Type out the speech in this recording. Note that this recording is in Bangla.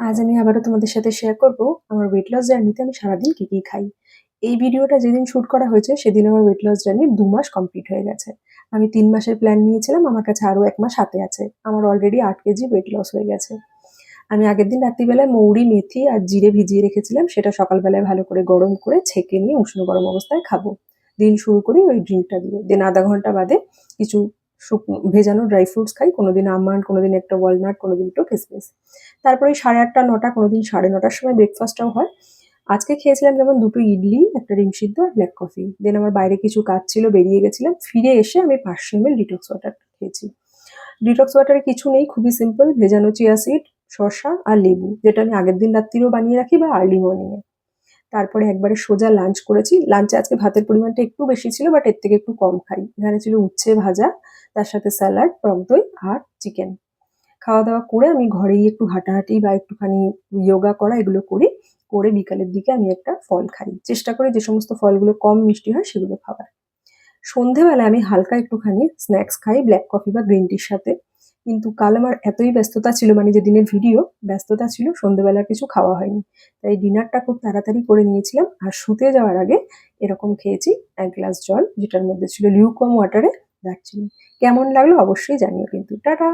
আজ আমি আবারও তোমাদের সাথে শেয়ার করব আমার ওয়েট লস জার্নিতে আমি সারাদিন কি কি খাই। এই ভিডিওটা যেদিন শুট করা হয়েছে সেদিন আমার ওয়েট লস জার্নির 2 মাস কমপ্লিট হয়ে গেছে। আমি 3 মাসের প্ল্যান নিয়েছিলাম, আমার কাছে আরো 1 মাস হাতে আছে। আমার অলরেডি 8 কেজি ওয়েট লস হয়ে গেছে। আমি আগের দিন রাত্রিবেলায় মৌরি, মেথি আর জিরে ভিজিয়ে রেখেছিলাম, সেটা সকালবেলায় ভালো করে গরম করে ছেঁকে নিয়ে উষ্ণ গরম অবস্থায় খাবো। দিন শুরু করি ওই ড্রিঙ্কটা দিয়ে, দেন আধা ঘন্টা বাদে কিছু শুকনো ভেজানো ড্রাই ফ্রুটস খাই, কোনোদিন আমন্ড, কোনোদিন একটা ওয়ালনাট, কোনোদিন একটু কিসমিস। তারপরে 8:30 9টা, কোনোদিন 9:30টার সময় ব্রেকফাস্টটাও হয়। আজকে খেয়েছিলাম যেমন 2টো ইডলি, একটা ডিম সিদ্ধ আর ব্ল্যাক কফি। দেন আমার বাইরে কিছু কাজ ছিল, বেরিয়ে গেছিলাম। ফিরে এসে আমি 500 ml ডিটক্স ওয়াটার খেয়েছি। ডিটক্স ওয়াটারে কিছু নেই, খুবই সিম্পল, ভেজানো চিয়া সিড, শসা আর লেবু, যেটা আমি আগের দিন রাত্রিরেও বানিয়ে রাখি বা আর্লি মর্নিংয়ে। তারপরে একবারে সোজা লাঞ্চ করেছি। লাঞ্চে আজকে ভাতের পরিমাণটা একটু বেশি ছিল, বাট এর থেকে একটু কম খাই। এখানে ছিল উচ্ছে ভাজা, তার সাথে স্যালাড, টক দই আর চিকেন। খাওয়া দাওয়া করে আমি ঘরেই একটু হাঁটাহাঁটি বা একটুখানি যোগা করা এগুলো করি। করে বিকালের দিকে আমি একটা ফল খাই, চেষ্টা করি যে সমস্ত ফলগুলো কম মিষ্টি হয় সেগুলো খাবার। সন্ধেবেলায় আমি হালকা একটুখানি স্ন্যাক্স খাই, ব্ল্যাক কফি বা গ্রিন টির সাথে। কিন্তু কাল আমার এতই ব্যস্ততা ছিল, মানে যেদিনের ভিডিও ব্যস্ততা ছিল, সন্ধেবেলার কিছু খাওয়া হয়নি। তাই ডিনারটা খুব তাড়াতাড়ি করে নিয়েছিলাম, আর শুতে যাওয়ার আগে এরকম খেয়েছি 1 গ্লাস জল, যেটার মধ্যে ছিল লিউকওয়ার্ম ওয়াটারে দারচিনি। কেমন লাগলো অবশ্যই জানিও কিন্তু। টাটা।